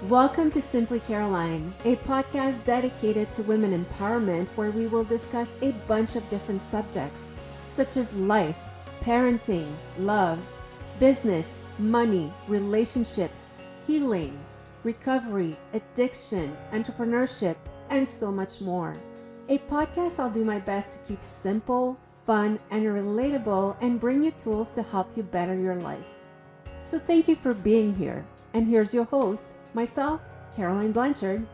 Welcome to Simply Caroline, a podcast dedicated to women empowerment where we will discuss a bunch of different subjects such as life, parenting, love, business, money, relationships, healing, recovery, addiction, entrepreneurship, and so much more. A podcast I'll do my best to keep simple, fun, and relatable and bring you tools to help you better your life. So thank you for being here. And here's your host, myself, Caroline Blanchard.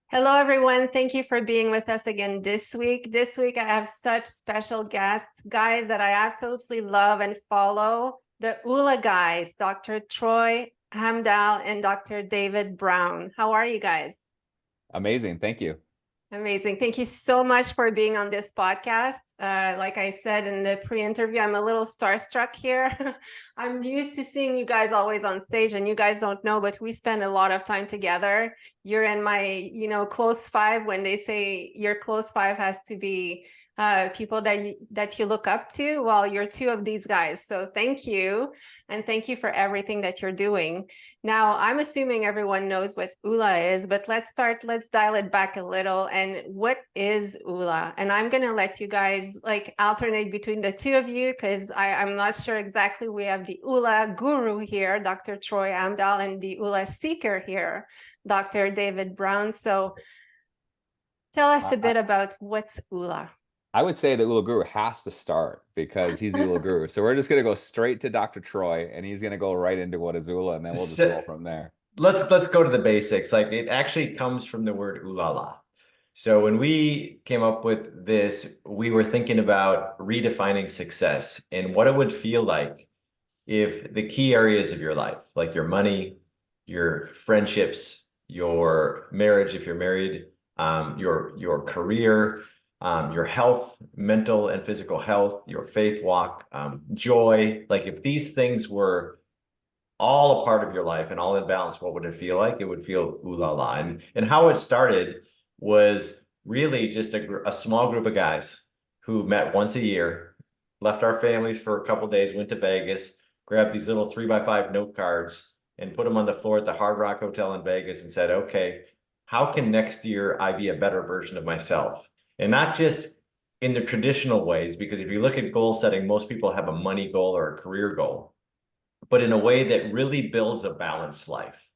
Hello, everyone. Thank you for being with us again this week. This week, I have such special guests, guys that I absolutely love and follow. The Oola Guys, Dr. Troy Amdahl and Dr. David Braun. How are you guys? Amazing. Thank you. Amazing. Thank you so much for being on this podcast. Like I said in the pre-interview, I'm a little starstruck here. I'm used to seeing you guys always on stage, and you guys don't know, but we spend a lot of time together. You're in my, close five. When they say your close five has to be people that you look up to, well, you're two of these guys. So thank you. And thank you for everything that you're doing. Now, I'm assuming everyone knows what Oola is, but let's dial it back a little. And what is Oola? And I'm going to let you guys alternate between the two of you because I'm not sure exactly. We have the Oola guru here, Dr. Troy Amdahl, and the Oola seeker here, Dr. David Braun. So tell us a bit about what's Oola. I would say the Oola Guru has to start because he's the Oola Guru. So we're just going to go straight to Dr. Troy, and he's going to go right into what is Oola, and then we'll just roll from there. Let's go to the basics. Like, it actually comes from the word "oolala." So when we came up with this, we were thinking about redefining success and what it would feel like if the key areas of your life, like your money, your friendships, your marriage, if you're married, your career, your health, mental and physical health, your faith walk, joy, like if these things were all a part of your life and all in balance, what would it feel like? It would feel ooh la la. And how it started was really just a small group of guys who met once a year, left our families for a couple of days, went to Vegas, grabbed these little 3x5 note cards and put them on the floor at the Hard Rock Hotel in Vegas and said, okay, how can next year I be a better version of myself? And not just in the traditional ways, because if you look at goal setting, most people have a money goal or a career goal, but in a way that really builds a balanced life.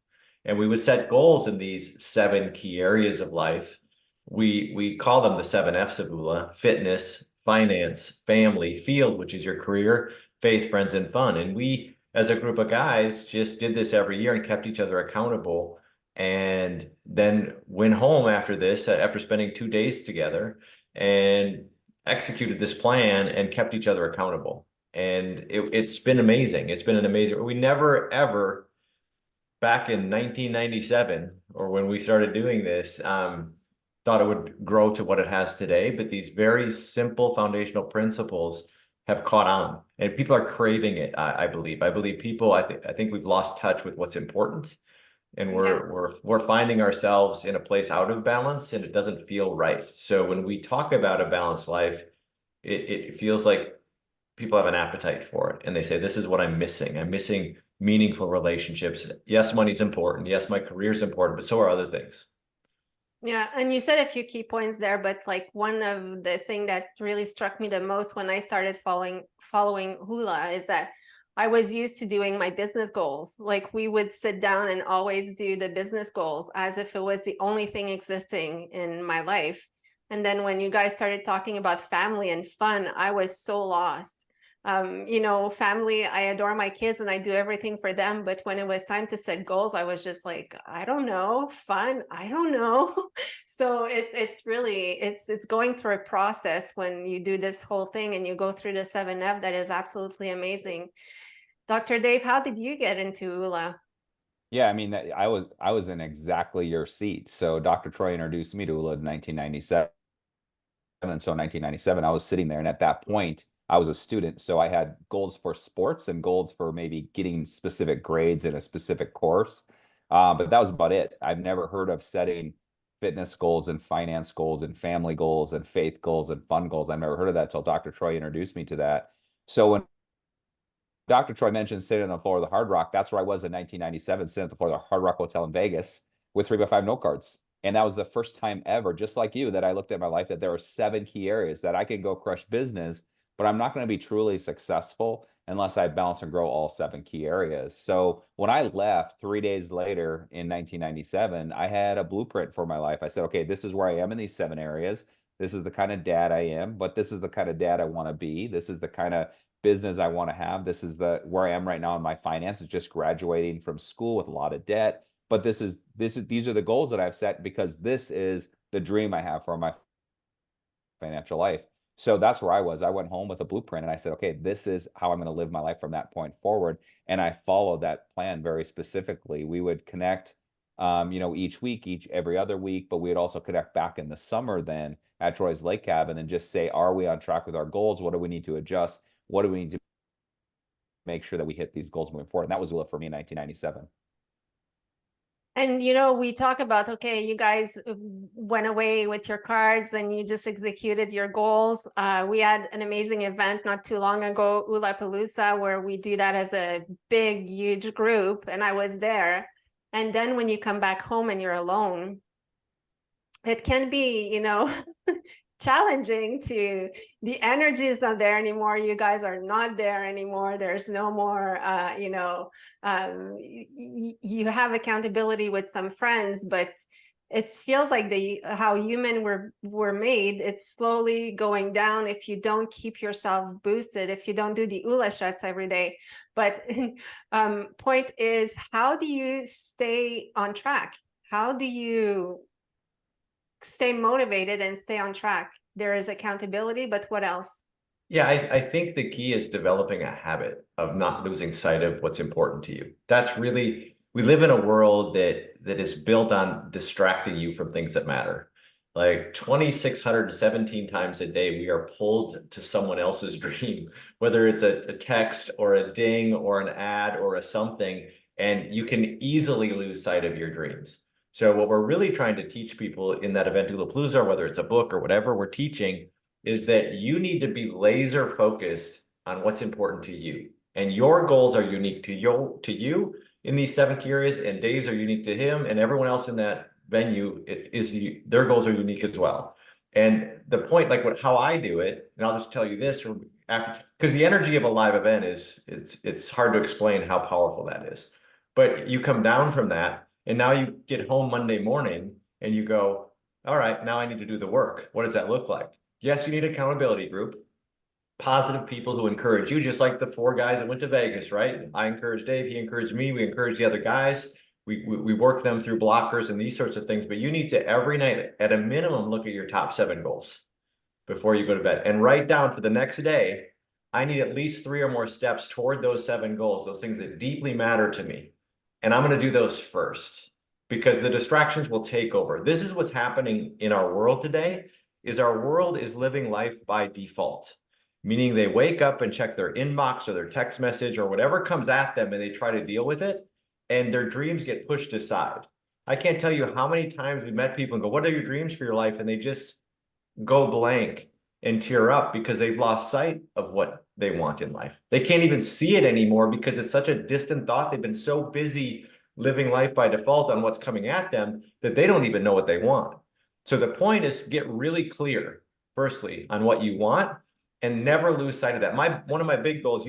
And we would set goals in these 7 key areas of life. We call them the 7 F's of Oola: fitness, finance, family, field, which is your career, faith, friends, and fun. And we, as a group of guys, just did this every year and kept each other accountable. And then went home after this, after spending 2 days together, and executed this plan and kept each other accountable. And it's been amazing. It's been an amazing, we never, ever, back in 1997, or when we started doing this, thought it would grow to what it has today. But these very simple foundational principles have caught on, and people are craving it. I believe people, I think we've lost touch with what's important. And we're finding ourselves in a place out of balance, and it doesn't feel right. So when we talk about a balanced life, it feels like people have an appetite for it, and they say, this is what I'm missing. I'm missing meaningful relationships. Yes, money's important. Yes, my career's important, but so are other things. Yeah, and you said a few key points there, but one of the thing that really struck me the most when I started following Oola is that I was used to doing my business goals. Like, we would sit down and always do the business goals as if it was the only thing existing in my life. And then when you guys started talking about family and fun, I was so lost. Family, I adore my kids and I do everything for them. But when it was time to set goals, I was just like, I don't know, fun, I don't know. So it's really, it's going through a process when you do this whole thing and you go through the 7F that is absolutely amazing. Dr. Dave, how did you get into Oola? Yeah, I mean, I was in exactly your seat. So Dr. Troy introduced me to Oola in 1997. And so in 1997, I was sitting there, and at that point, I was a student. So I had goals for sports and goals for maybe getting specific grades in a specific course. But that was about it. I've never heard of setting fitness goals and finance goals and family goals and faith goals and fun goals. I've never heard of that until Dr. Troy introduced me to that. So when Dr. Troy mentioned sitting on the floor of the Hard Rock. That's where I was in 1997, sitting at the floor of the Hard Rock Hotel in Vegas with 3x5 note cards. And that was the first time ever, just like you, that I looked at my life, that there were 7 key areas that I could go crush business, but I'm not going to be truly successful unless I balance and grow all 7 key areas. So when I left 3 days later in 1997, I had a blueprint for my life. I said, okay, this is where I am in these 7 areas. This is the kind of dad I am, but this is the kind of dad I want to be. This is the kind of business I want to have. This is where I am right now in my finances, just graduating from school with a lot of debt. But these are the goals that I've set, because this is the dream I have for my financial life. So that's where I was. I went home with a blueprint and I said, okay, this is how I'm going to live my life from that point forward. And I followed that plan very specifically. We would connect, each week, every other week, but we would also connect back in the summer then at Troy's Lake Cabin and just say, are we on track with our goals? What do we need to adjust? What do we need to make sure that we hit these goals moving forward? And that was Oola for me in 1997. And we talk about, okay, you guys went away with your cards and you just executed your goals. We had an amazing event not too long ago, Oolapalooza, where we do that as a big, huge group, and I was there. And then when you come back home and you're alone, it can be, challenging. The energy is not there anymore. You guys are not there anymore. There's no more, you have accountability with some friends, but it feels like how human we're made, it's slowly going down if you don't keep yourself boosted, if you don't do the Oola shots every day. But point is, how do you stay on track? How do you stay motivated and stay on track? There is accountability, but what else? Yeah, I think the key is developing a habit of not losing sight of what's important to you. That's really, we live in a world that is built on distracting you from things that matter. Like 2,617 times a day, we are pulled to someone else's dream, whether it's a text or a ding or an ad or a something, and you can easily lose sight of your dreams. So what we're really trying to teach people in that event, Oolapalooza, whether it's a book or whatever we're teaching, is that you need to be laser focused on what's important to you. And your goals are unique to you in these 7 key areas, and Dave's are unique to him, and everyone else in that venue their goals are unique as well. And the point, like how I do it, and I'll just tell you this after, because the energy of a live event it's hard to explain how powerful that is. But you come down from that, and now you get home Monday morning and you go, all right, now I need to do the work. What does that look like? Yes, you need accountability group, positive people who encourage you, just like the 4 guys that went to Vegas, right? I encouraged Dave, he encouraged me, we encouraged the other guys. We work them through blockers and these sorts of things, but you need to every night at a minimum look at your top 7 goals before you go to bed and write down for the next day, I need at least 3 or more steps toward those 7 goals, those things that deeply matter to me. And I'm going to do those first because the distractions will take over. This is what's happening in our world today. Is our world is living life by default, meaning they wake up and check their inbox or their text message or whatever comes at them and they try to deal with it, and their dreams get pushed aside. I can't tell you how many times we met people and go, what are your dreams for your life? And they just go blank and tear up because they've lost sight of what they want in life. They can't even see it anymore because it's such a distant thought. They've been so busy living life by default on what's coming at them that they don't even know what they want. So the point is to get really clear, firstly, on what you want and never lose sight of that. One of my big goals,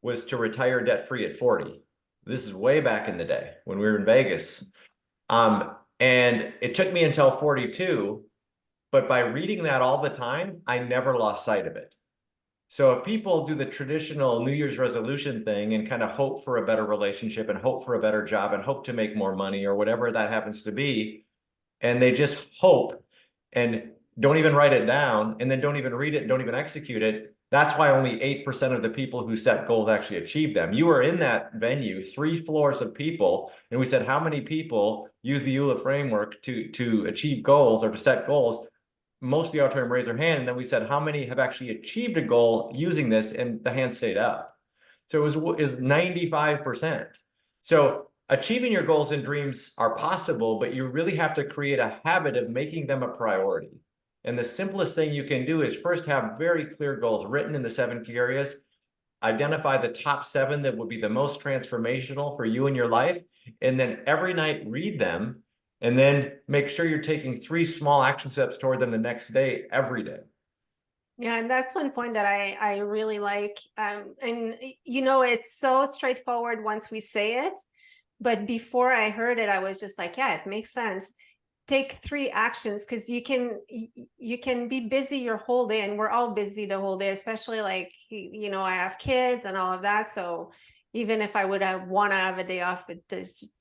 was to retire debt-free at 40. This is way back in the day when we were in Vegas. And it took me until 42, but by reading that all the time, I never lost sight of it. So if people do the traditional New Year's resolution thing and kind of hope for a better relationship and hope for a better job and hope to make more money or whatever that happens to be, and they just hope and don't even write it down and then don't even read it and don't even execute it, that's why only 8% of the people who set goals actually achieve them. You were in that venue, 3 floors of people, and we said, how many people use the Oola framework to achieve goals or to set goals? Most of the auditorium raised their hand, and then we said, how many have actually achieved a goal using this? And the hand stayed up. So it was 95%. So achieving your goals and dreams are possible, but you really have to create a habit of making them a priority. And the simplest thing you can do is first have very clear goals written in the 7 key areas identify the top 7 that would be the most transformational for you in your life, and then every night read them, and then make sure you're taking 3 small action steps toward them the next day, every day. Yeah, and that's one point that I really like. And you know, it's so straightforward once we say it, but before I heard it, I was just like, yeah, it makes sense. Take 3 actions, because you can be busy your whole day, and we're all busy the whole day, especially like, you know, I have kids and all of that. So even if I would have want to have a day off, it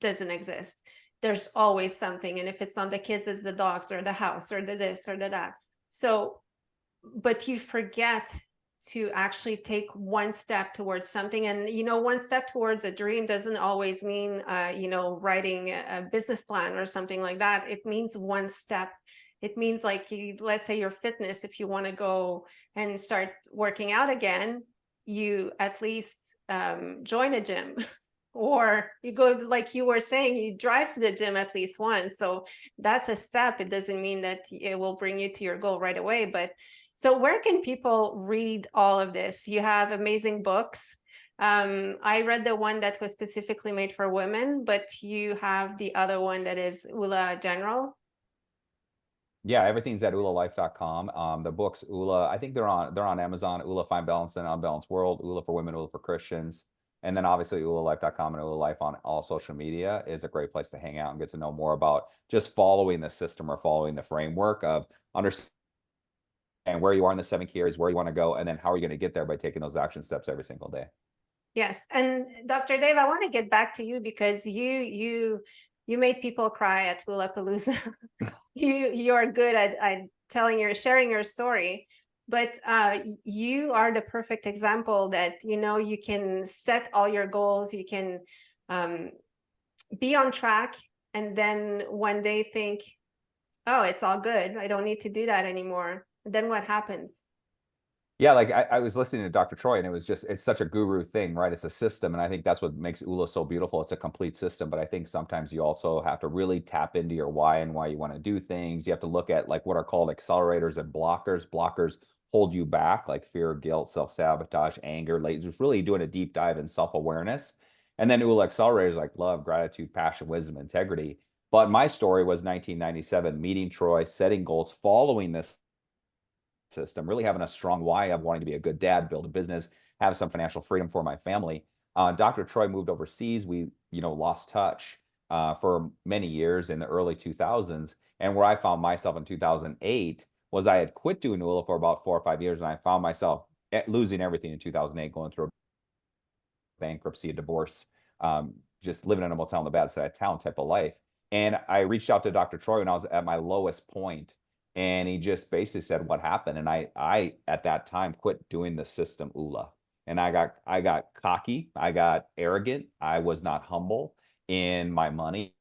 doesn't exist. There's always something, and if it's not the kids, it's the dogs or the house or the this or the that. So but you forget to actually take one step towards something. And you know, one step towards a dream doesn't always mean you know, writing a business plan or something like that. It means one step. It means like, let's say your fitness, if you want to go and start working out again, you at least join a gym. Or you go, like you were saying, you drive to the gym at least once. So that's a step. It doesn't mean that it will bring you to your goal right away. But so where can people read all of this? You have amazing books. I read the one that was specifically made for women, but you have the other one that is Oola General. Yeah, everything's at OolaLife.com. The books, Oola, I think they're on Amazon, Oola Find Balance and Unbalanced World, Oola for Women, Oola for Christians. And then obviously OolaLife.com and OolaLife on all social media is a great place to hang out and get to know more about just following the system or following the framework of understanding where you are in the 7 key areas, where you want to go, and then how are you going to get there by taking those action steps every single day. Yes, and Dr. Dave, I want to get back to you because you made people cry at Lollapalooza. You're good at sharing your story, but you are the perfect example that, you know, you can set all your goals, you can be on track, and then one day think, oh, it's all good, I don't need to do that anymore. Then what happens? Yeah, like I was listening to Dr. Troy, and it's such a guru thing, right? It's a system. And I think that's what makes Oola so beautiful. It's a complete system. But I think sometimes you also have to really tap into your why and why you want to do things. You have to look at like what are called accelerators and blockers. Blockers hold you back, like fear, guilt, self-sabotage, anger, like just really doing a deep dive in self-awareness. And then Oola accelerators like love, gratitude, passion, wisdom, integrity. But my story was 1997, meeting Troy, setting goals, following this system, really having a strong why of wanting to be a good dad, build a business, have some financial freedom for my family. Dr. Troy moved overseas. We, lost touch for many years in the early 2000s. And where I found myself in 2008 was I had quit doing Oola for about 4 or 5 years, and I found myself losing everything in 2008, going through a bankruptcy, a divorce, just living in a motel on the bad side of town type of life. And I reached out to Dr. Troy when I was at my lowest point, and he just basically said what happened. And I at that time quit doing the system Oola. And I got cocky, I got arrogant, I was not humble in my money.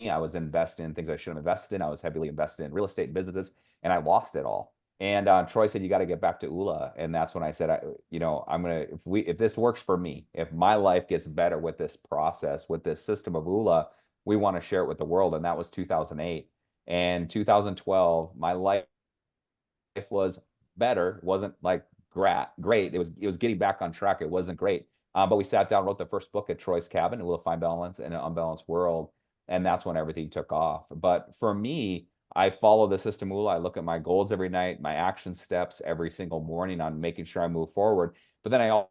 I was investing in things I shouldn't have invested in. I was heavily invested in real estate and businesses, and I lost it all. And Troy said, "You got to get back to Oola." And that's when I said, I'm gonna if this works for me, if my life gets better with this process, with this system of Oola, we want to share it with the world. And that was 2008. And 2012, my life was better. It wasn't like great. It was getting back on track. It wasn't great. But we sat down, wrote the first book at Troy's cabin, Oola Find Balance in an Unbalanced World. And that's when everything took off. But for me, I follow the system Oola. I look at my goals every night, my action steps every single morning on making sure I move forward. But then I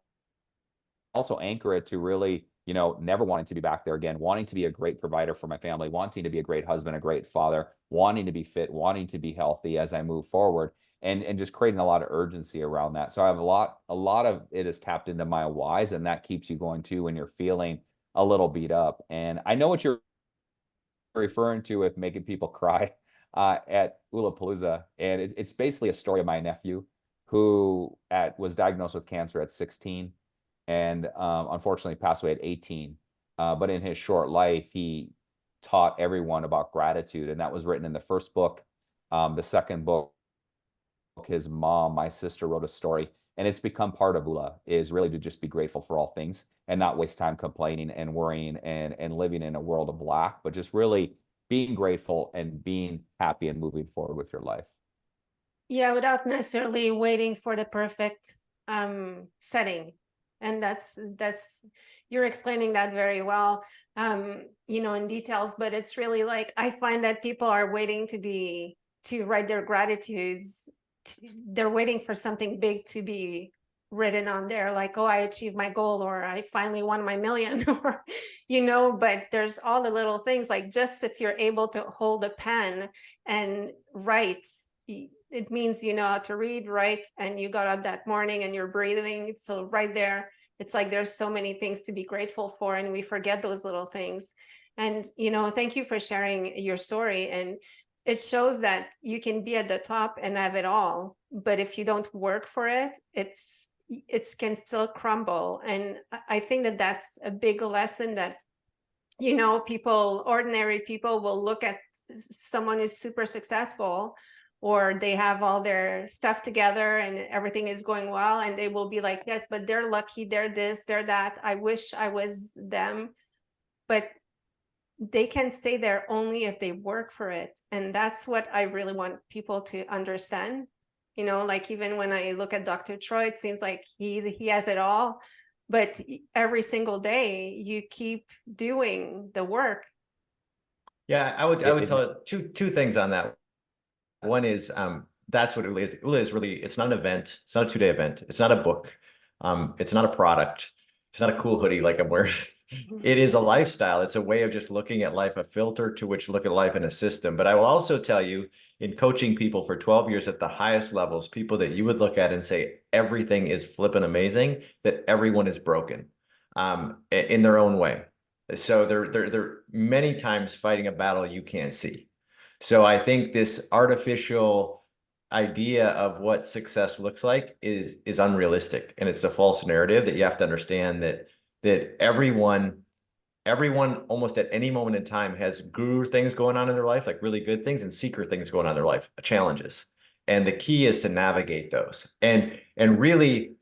also anchor it to really, never wanting to be back there again, wanting to be a great provider for my family, wanting to be a great husband, a great father, wanting to be fit, wanting to be healthy as I move forward, and just creating a lot of urgency around that. So I have a lot of it is tapped into my whys, and that keeps you going too when you're feeling a little beat up. And I know what you're referring to with making people cry at Lollapalooza, and it's basically a story of my nephew who was diagnosed with cancer at 16, and unfortunately passed away at 18. But in his short life, he taught everyone about gratitude, and that was written in the first book. The second book, his mom, my sister, wrote a story, and it's become part of Oola, is really to just be grateful for all things and not waste time complaining and worrying and living in a world of lack, but just really being grateful and being happy and moving forward with your life. Yeah, without necessarily waiting for the perfect setting. And that's you're explaining that very well, you know, in details, but it's really like, I find that people are waiting to write their gratitudes. They're waiting for something big to be written on there, like, oh, I achieved my goal, or I finally won my million, or, you know, but there's all the little things, like just if you're able to hold a pen and write, it means you know how to read, write, and you got up that morning and you're breathing. So right there, it's like there's so many things to be grateful for, and we forget those little things. And, you know, thank you for sharing your story. And it shows that you can be at the top and have it all, but if you don't work for it, it can still crumble. And I think that that's a big lesson, that, you know, people, ordinary people, will look at someone who's super successful, or they have all their stuff together and everything is going well, and they will be like, yes, but they're lucky, they're this, they're that, I wish I was them. But they can stay there only if they work for it. And that's what I really want people to understand. You know, like, even when I look at Dr. Troy, it seems like he has it all, but every single day you keep doing the work. Yeah, I would tell two things on that. One is that's what Oola is. Oola is really, it's not an event. It's not a 2-day event. It's not a book. It's not a product. It's not a cool hoodie like I'm wearing. It is a lifestyle. It's a way of just looking at life, a filter to which look at life in a system. But I will also tell you, in coaching people for 12 years at the highest levels, people that you would look at and say everything is flippin' amazing, that everyone is broken in their own way. So they're many times fighting a battle you can't see. So I think this artificial idea of what success looks like is unrealistic, and it's a false narrative that you have to understand that everyone almost at any moment in time has guru things going on in their life, like really good things, and seeker things going on in their life, challenges. And the key is to navigate those. And really,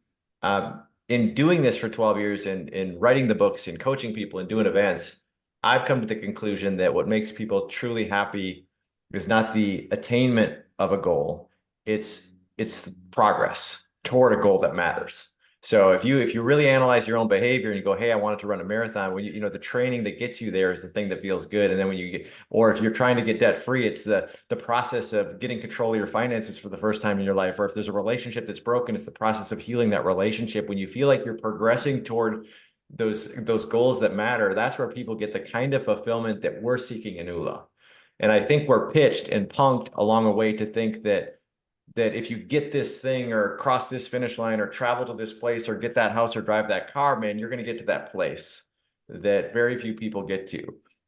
in doing this for 12 years and in writing the books and coaching people and doing events, I've come to the conclusion that what makes people truly happy is not the attainment of a goal, it's progress toward a goal that matters. So if you really analyze your own behavior and you go, hey, I wanted to run a marathon, when you know the training that gets you there is the thing that feels good. And then when you get, or if you're trying to get debt free, it's the process of getting control of your finances for the first time in your life. Or if there's a relationship that's broken, it's the process of healing that relationship. When you feel like you're progressing toward those goals that matter, that's where people get the kind of fulfillment that we're seeking in Oola. And I think we're pitched and punked along a way to think that if you get this thing or cross this finish line or travel to this place or get that house or drive that car, man, you're going to get to that place that very few people get to.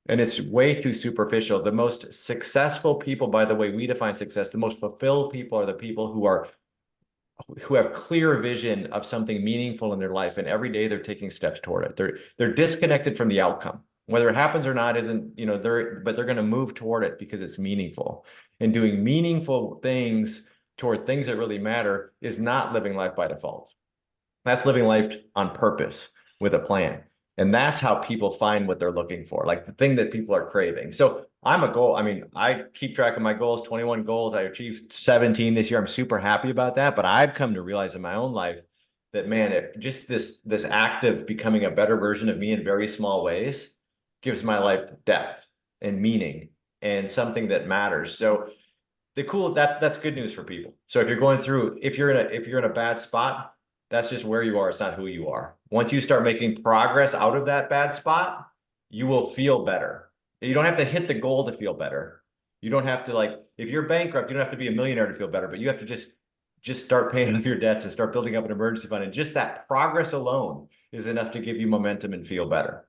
And it's way too superficial. The most successful people, by the way we define success, the most fulfilled people are the people who have clear vision of something meaningful in their life, and every day they're taking steps toward it. They're disconnected from the outcome. Whether it happens or not isn't, you know, but they're going to move toward it because it's meaningful. And doing meaningful things toward things that really matter is not living life by default. That's living life on purpose with a plan. And that's how people find what they're looking for, like the thing that people are craving. So I'm a goal. I mean, I keep track of my goals, 21 goals. I achieved 17 this year. I'm super happy about that. But I've come to realize in my own life that, man, just this act of becoming a better version of me in very small ways gives my life depth and meaning and something that matters. So that's good news for people. So if you're going through, if you're in a bad spot, that's just where you are. It's not who you are. Once you start making progress out of that bad spot, you will feel better. You don't have to hit the goal to feel better. You don't have to, like, if you're bankrupt, you don't have to be a millionaire to feel better, but you have to just start paying off your debts and start building up an emergency fund. And just that progress alone is enough to give you momentum and feel better.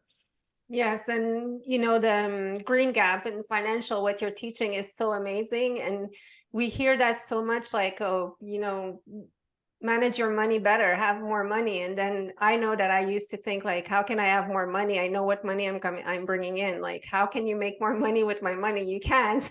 Yes, and you know, the green gap in financial, what you're teaching is so amazing. And we hear that so much, like, oh, you know, manage your money better, have more money. And then I know that I used to think, like, how can I have more money? I know what money I'm bringing in. Like, how can you make more money with my money? You can't.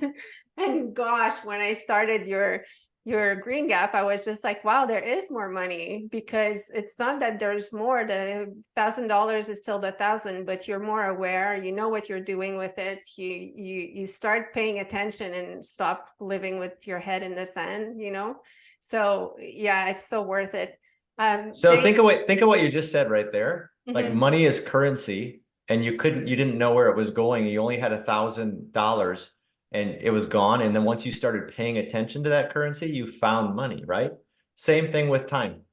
And gosh, when I started your green gap, I was just like, wow, there is more money, because it's not that there's more. The $1,000 is still the 1,000, but you're more aware, you know what you're doing with it. You start paying attention and stop living with your head in the sand, you know? So yeah, it's so worth it. So think of what you just said right there. Like Mhm. money is currency, and you didn't know where it was going. You only had $1,000 and it was gone. And then once you started paying attention to that currency, you found money, right? Same thing with time.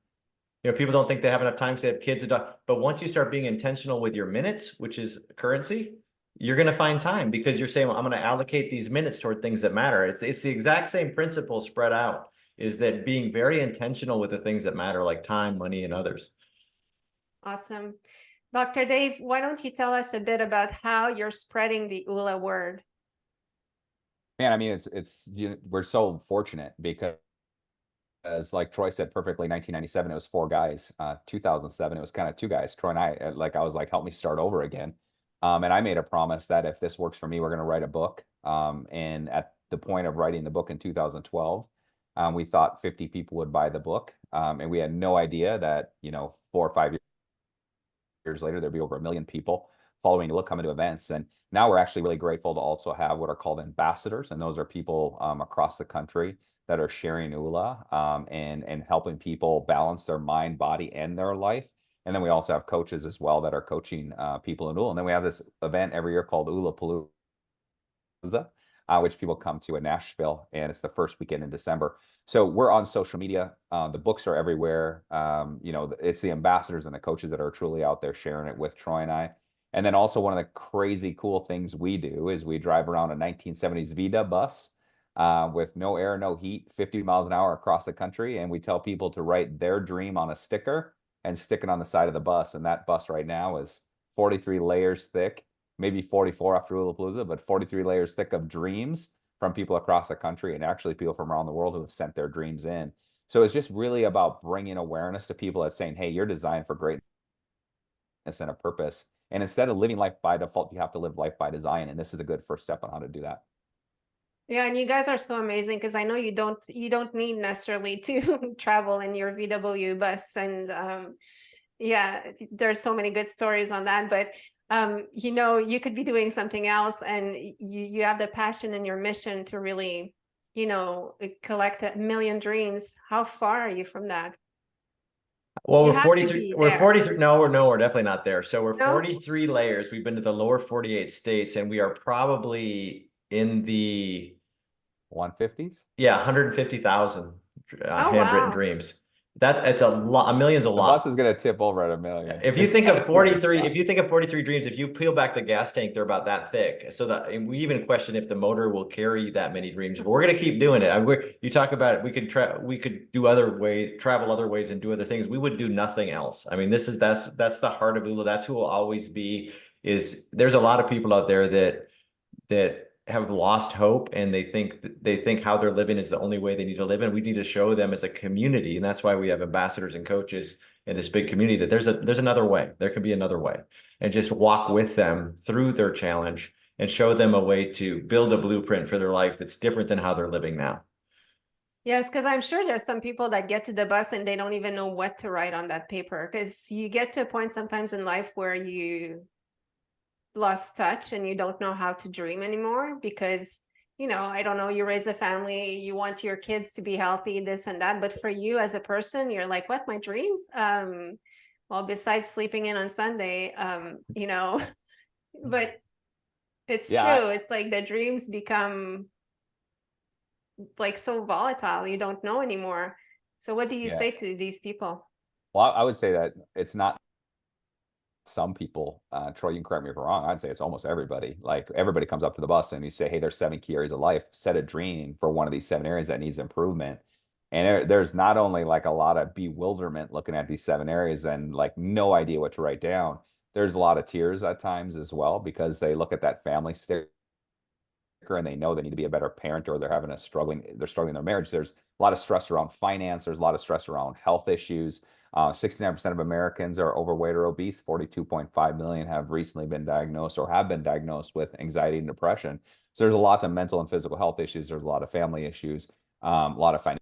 You know, people don't think they have enough time because they have kids, but once you start being intentional with your minutes, which is currency, you're going to find time because you're saying, well, I'm going to allocate these minutes toward things that matter. It's the exact same principle spread out, is that being very intentional with the things that matter, like time, money, and others. Awesome. Dr. Dave, why don't you tell us a bit about how you're spreading the Oola word? Man, I mean, we're so fortunate because, as like Troy said perfectly, 1997 it was 4 guys. 2007 it was kind of 2 guys. Troy and I, I was like, help me start over again. And I made a promise that if this works for me, we're going to write a book. And at the point of writing the book in 2012, we thought 50 people would buy the book, and we had no idea that 4 or 5 years later there'd be over 1 million people following the book, coming to events. And now we're actually really grateful to also have what are called ambassadors, and those are people across the country that are sharing Oola, and helping people balance their mind, body, and their life. And then we also have coaches as well that are coaching people in Oola. And then we have this event every year called Oola which people come to in Nashville, and it's the first weekend in December. So we're on social media. The books are everywhere. It's the ambassadors and the coaches that are truly out there sharing it with Troy and I. And then also one of the crazy cool things we do is we drive around a 1970s Vida bus with no air, no heat, 50 miles an hour across the country. And we tell people to write their dream on a sticker and stick it on the side of the bus. And that bus right now is 43 layers thick, maybe 44 after OolaPalooza, but 43 layers thick of dreams from people across the country, and actually people from around the world who have sent their dreams in. So it's just really about bringing awareness to people as saying, hey, you're designed for greatness and a purpose. And instead of living life by default, you have to live life by design. And this is a good first step on how to do that. Yeah, and you guys are so amazing because I know you don't need necessarily to travel in your VW bus, and yeah, there's so many good stories on that. But you could be doing something else, and you have the passion and your mission to really, collect 1 million dreams. How far are you from that? Well, You we're have to 43. be We're there. 43. No, we're definitely not there. So we're No? 43 layers. We've been to the lower 48 states, and we are probably in the 150s? 150,000 Oh, handwritten wow. dreams. It's a lot. A million's a The bus lot. is going to tip over at 1 million. If you think of 43, if you think of 43 dreams, if you peel back the gas tank, they're about that thick. So that, and we even question if the motor will carry that many dreams. But we're going to keep doing it. You talk about it. We could do other ways, travel other ways, and do other things. We would do nothing else. I mean, that's the heart of Oola. That's who will always be. There's a lot of people out there that have lost hope, and they think how they're living is the only way they need to live, and we need to show them as a community. And that's why we have ambassadors and coaches in this big community, that there's another way. There can be another way, and just walk with them through their challenge and show them a way to build a blueprint for their life that's different than how they're living now. Yes, because I'm sure there's some people that get to the bus and they don't even know what to write on that paper. Because you get to a point sometimes in life where you lost touch and you don't know how to dream anymore because, I don't know, you raise a family, you want your kids to be healthy, this and that. But for you as a person, you're like, what, my dreams? Well, besides sleeping in on Sunday, but it's Yeah, true. It's like the dreams become like so volatile, you don't know anymore. So what do you yeah. say to these people? Well, I would say that it's not some people. Troy, you can correct me if I'm wrong. I'd say it's almost everybody. Like everybody comes up to the bus and you say, hey, there's 7 key areas of life. Set a dream for one of these 7 areas that needs improvement. And there's not only like a lot of bewilderment looking at these 7 areas and like no idea what to write down. There's a lot of tears at times as well, because they look at that family sticker and they know they need to be a better parent, or they're struggling in their marriage. There's a lot of stress around finance. There's a lot of stress around health issues. 69% of Americans are overweight or obese. 42.5 million have recently been diagnosed or have been diagnosed with anxiety and depression. So there's a lot of mental and physical health issues. There's a lot of family issues, a lot of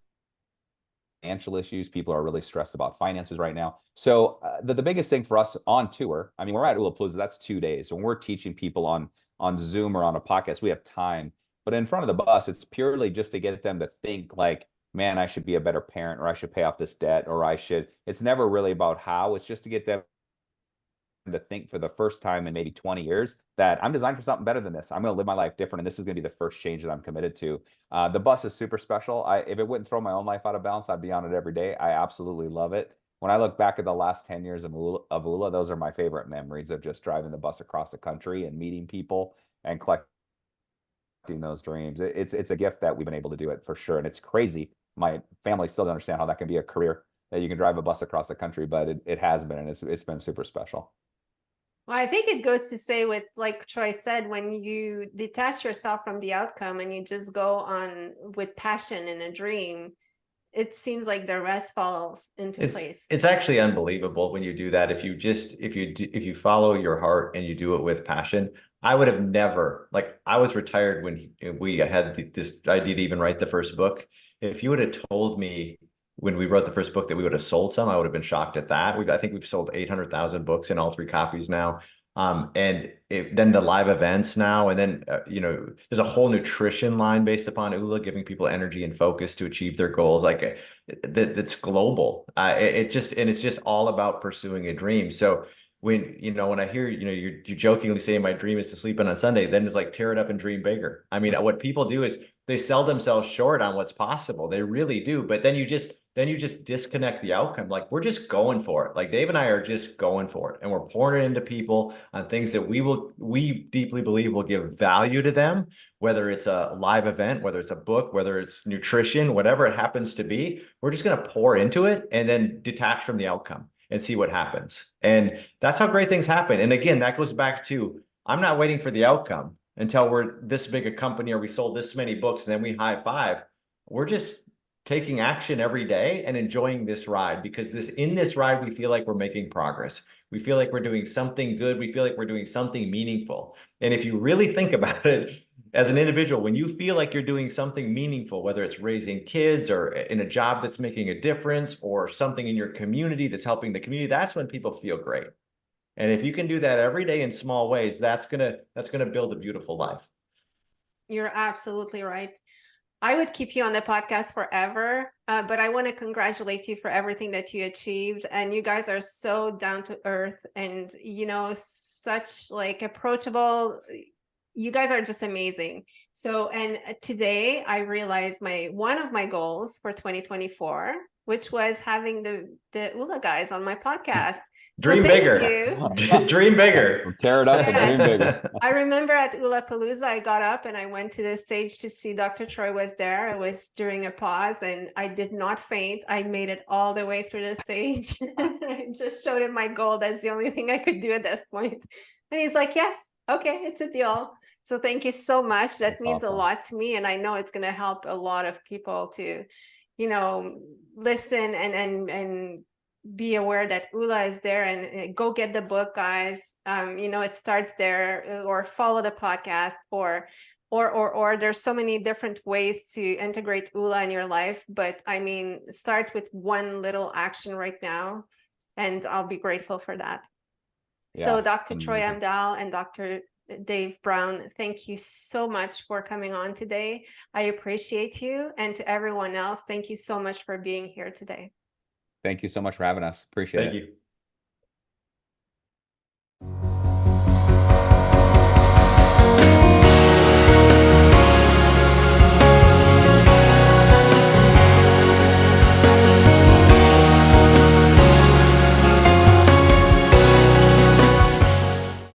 financial issues. People are really stressed about finances right now. So the biggest thing for us on tour, I mean, we're at OolaPalooza, that's 2 days. When we're teaching people on Zoom or on a podcast, we have time. But in front of the bus, it's purely just to get them to think like, man, I should be a better parent, or I should pay off this debt, or it's never really about how. It's just to get them to think for the first time in maybe 20 years that I'm designed for something better than this. I'm going to live my life different, and this is going to be the first change that I'm committed to. The bus is super special. If it wouldn't throw my own life out of balance, I'd be on it every day. I absolutely love it. When I look back at the last 10 years of Oola, those are my favorite memories of just driving the bus across the country and meeting people and collecting those dreams. It's a gift that we've been able to do it for sure. And it's crazy. My family still don't understand how that can be a career, that you can drive a bus across the country, but it has been, and it's been super special. Well, I think it goes to say with, like Troy said, when you detach yourself from the outcome and you just go on with passion and a dream, it seems like the rest falls into place. It's actually unbelievable when you do that. If you follow your heart and you do it with passion. I would have never, like, I was retired when we had this idea to even write the first book. If you would have told me when we wrote the first book that we would have sold some, I would have been shocked at that. I think we've sold 800,000 books in all 3 copies now. And then the live events now, and then, there's a whole nutrition line based upon Oola, giving people energy and focus to achieve their goals. Like that's global. It's just all about pursuing a dream. So when I hear, you're jokingly saying my dream is to sleep in on Sunday, then it's like, tear it up and dream bigger. I mean, what people do is they sell themselves short on what's possible. They really do. But then you just disconnect the outcome. Like, we're just going for it. Like, Dave and I are just going for it, and we're pouring it into people on things that we deeply believe will give value to them, whether it's a live event, whether it's a book, whether it's nutrition, whatever it happens to be. We're just going to pour into it and then detach from the outcome and see what happens. And that's how great things happen. And again, that goes back to, I'm not waiting for the outcome until we're this big a company or we sold this many books and then we high five. We're just taking action every day and enjoying this ride, because in this ride, we feel like we're making progress. We feel like we're doing something good. We feel like we're doing something meaningful. And if you really think about it, as an individual, when you feel like you're doing something meaningful, whether it's raising kids or in a job that's making a difference or something in your community that's helping the community, that's when people feel great. And if you can do that every day in small ways, that's gonna build a beautiful life. You're absolutely right. I would keep you on the podcast forever, but I want to congratulate you for everything that you achieved. And you guys are so down to earth and, such like approachable. You guys are just amazing. So, and today I realized one of my goals for 2024, which was having the Oola Guys on my podcast. Dream bigger. Dream bigger. Tear it up and dream bigger. I remember at Palooza, I got up and I went to the stage to see Dr. Troy was there. It was during a pause and I did not faint. I made it all the way through the stage. I just showed him my goal. That's the only thing I could do at this point. And he's like, yes, okay, it's a deal. So thank you so much. That means awesome. A lot to me. And I know it's going to help a lot of people to, listen and be aware that Oola is there, and go get the book, guys. It starts there, or follow the podcast, or there's so many different ways to integrate Oola in your life. But I mean, start with one little action right now, and I'll be grateful for that. Yeah, so Dr. Troy Amdahl and Dr. Dave Braun, thank you so much for coming on today. I appreciate you. And to everyone else, thank you so much for being here today. Thank you so much for having us. Appreciate it. Thank you.